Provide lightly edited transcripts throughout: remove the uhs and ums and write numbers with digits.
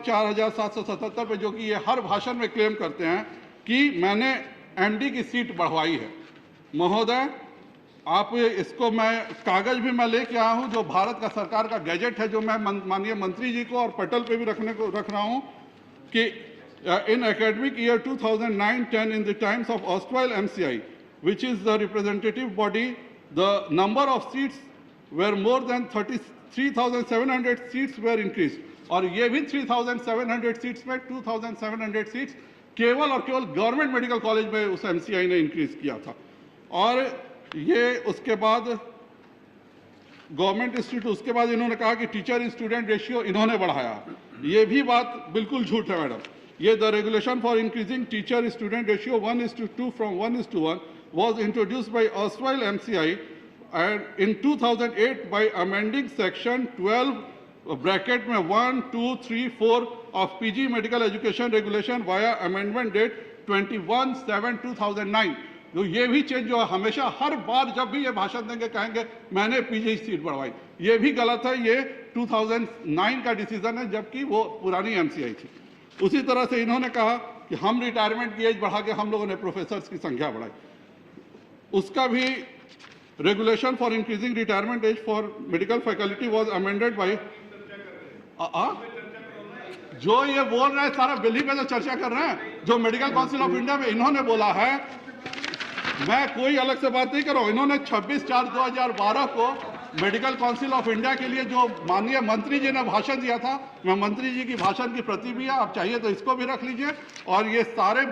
4777 पे, जो कि ये हर भाषण में क्लेम करते हैं कि मैंने एमडी की सीट बढ़वाई है। महोदय, आप इसको मैं कागज भी मैं लेके आया हूं, जो भारत का सरकार का गैजेट है, जो मैं माननीय मंत्री जी को और पटल पे भी रख रहा हूं कि in academic year 2009-10 in the times of erstwhile MCI which is the representative body, the number of seats were more than 33,700 seats were increased, और ये भी 3,700 सीट्स में 2,700 सीट्स केवल और केवल गवर्नमेंट मेडिकल कॉलेज में उस एमसीआई ने इंक्रीज किया था। और ये उसके बाद गवर्नमेंट इंस्टीट्यूट, उसके बाद इन्होंने कहा कि टीचर स्टूडेंट रेशियो इन्होंने बढ़ाया। ये भी बात बिल्कुल झूठ है मैडम। ये the regulation for increasing teacher student ratio 1:2 from 1:1 was introduced by erstwhile MCI and in 2008 by amending section 12 bracket में 1, 2, 3, 4 of PG medical education regulation via amendment date 21/7/2009। तो ये भी चेंज जो है, हमेशा हर बार जब भी ये भाषण देंगे कहेंगे मैंने पीजी सीट बढ़वाई, ये भी गलत है। ये 2009 का डिसीजन है, जबकि वो पुरानी एमसीआई थी। उसी तरह से इन्होंने कहा कि हम रिटायरमेंट की एज बढ़ा के हम लोगों ने प्रोफेसर्स की संख्या बढ़ाई, उसका भी regulation for increasing retirement age for medical faculty was amended bye जो ये बोल रहे हैं सारा बिल ही पे जो चर्चा कर रहे हैं, जो मेडिकल काउंसिल ऑफ इंडिया में इन्होंने बोला है, मैं कोई अलग से बात नहीं कर रहा हूं। इन्होंने 26/4/2012 को मेडिकल काउंसिल ऑफ इंडिया के लिए जो माननीय मंत्री जी ने भाषण दिया था, मैं मंत्री जी की भाषण की प्रति भी है, आप चाहिए तो इसको भी रख लीजिए, और ये सारे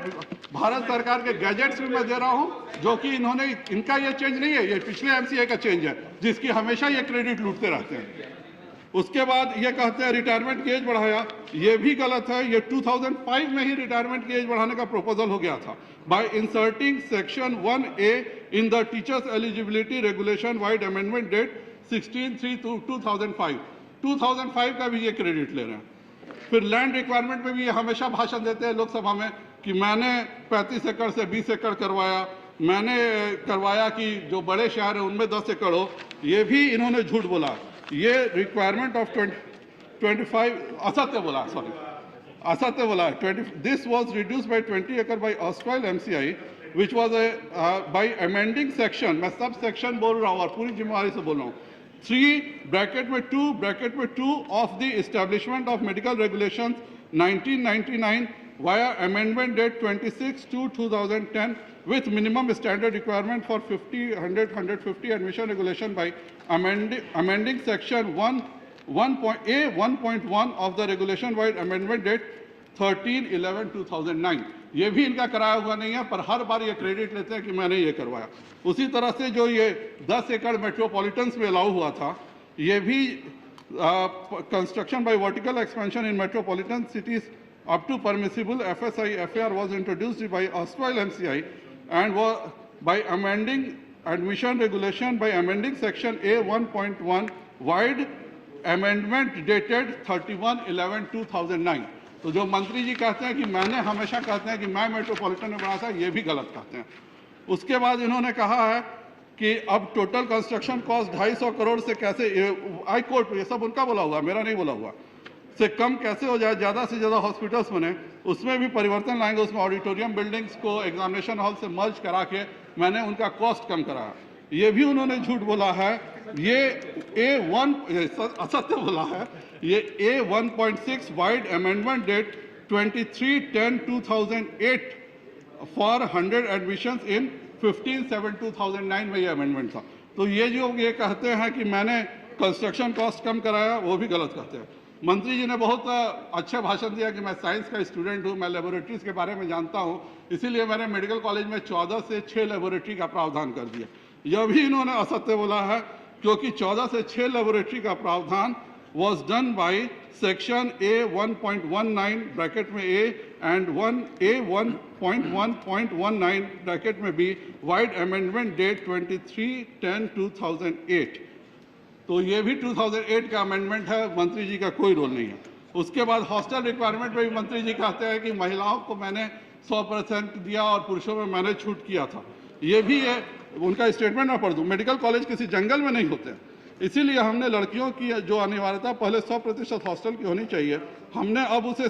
भारत सरकार के गैजेट्स भी मैं दे रहा हूं, जो कि इन्होंने, इनका ये चेंज नहीं है, ये पिछले एमसीए का चेंज है, जिसकी हमेशा ये क्रेडिट लूटते रहते हैं। उसके बाद ये कहते हैं रिटायरमेंट की एज बढ़ाया, ये भी गलत है। ये 2005 में ही रिटायरमेंट की एज बढ़ाने का प्रपोजल हो गया था by inserting section 1A in the teachers eligibility regulation vide amendment date 16/3/2005। 2005 का भी ये क्रेडिट ले रहे हैं। फिर लैंड रिक्वायरमेंट में भी ये हमेशा भाषण देते हैं लोकसभा में कि मैंने 35 एकड़ से 20 एकड़ करवाया, मैंने करवाया कि जो बड़े शहर हैं उनमें 10 एकड़ हो, ये भी इन्होंने झूठ बोला। ये रिक्वायरमेंट ऑफ 25 असत्य बोला, सॉरी असत्य बोला। दिस वॉज रिड्यूस बाई 20 एकड़ by erstwhile MCI which was by amending section, मैं सब सेक्शन बोल रहा हूँ और पूरी जिम्मेवारी से बोल रहा हूँ, 3(2) of the establishment of medical regulations 1999 via amendment date 26/2/2010 with minimum standard requirement for 50, 100, 150 admission regulation by amending section 1.1 of the regulation by amendment date 13/11/2009। ये भी इनका कराया हुआ नहीं है, पर हर बार ये क्रेडिट लेते हैं कि मैंने ये करवाया। उसी तरह से जो ये 10 एकड़ मेट्रोपॉलिटन्स में अलाउ हुआ था, ये भी construction by vertical expansion in metropolitan cities up to permissible FSI FAR was introduced by Australian MCI and by amending admission regulation by amending section A 1.1 wide amendment dated 31/11/2009। तो जो मंत्री जी कहते हैं कि मैंने हमेशा कहते हैं कि मैं मेट्रोपॉलिटन में बना था, ये भी गलत कहते हैं। उसके बाद इन्होंने कहा है कि अब टोटल कंस्ट्रक्शन कॉस्ट 250 करोड़ से कैसे, हाई कोर्ट, ये सब उनका बोला हुआ, मेरा नहीं बोला हुआ, से कम कैसे हो जाए, ज़्यादा से ज़्यादा हॉस्पिटल्स बने, उसमें भी परिवर्तन लाएंगे। उसमें ऑडिटोरियम बिल्डिंग्स को एग्जामिनेशन हॉल से मर्ज करा के मैंने उनका कॉस्ट कम कराया, ये भी उन्होंने झूठ बोला है। ये A1 असत्य बोला है। ये A1.6 vide amendment date 23/10/2008 for 100 admissions in 15/7/2009 में ये अमेंडमेंट था। तो ये जो ये कहते हैं कि मैंने कंस्ट्रक्शन कॉस्ट कम कराया, वो भी गलत कहते हैं। मंत्री जी ने बहुत अच्छा भाषण दिया कि मैं साइंस का स्टूडेंट हूँ, मैं लेबोरेटरीज के बारे में जानता हूँ, इसीलिए मैंने मेडिकल कॉलेज में 14 से 6 लेबोरेटरी का प्रावधान कर दिया। यह भी इन्होंने असत्य बोला है, क्योंकि 14 से 6 लेबोरेटरी का प्रावधान was done by section A1.19 bracket में A and A1.1.19 ब्रैकेट में B वाइड अमेंडमेंट डेट 23/10/2008। तो ये भी 2008 का अमेंडमेंट है, मंत्री जी का कोई रोल नहीं है। उसके बाद हॉस्टल रिक्वायरमेंट में भी मंत्री जी कहते हैं कि महिलाओं को मैंने 100% दिया और पुरुषों में मैंने छूट किया था। ये भी है, उनका स्टेटमेंट मैं पढ़ दूँ, मेडिकल कॉलेज किसी जंगल में नहीं होते, इसीलिए हमने लड़कियों की जो अनिवार्यता पहले 100% हॉस्टल की होनी चाहिए, हमने अब उसे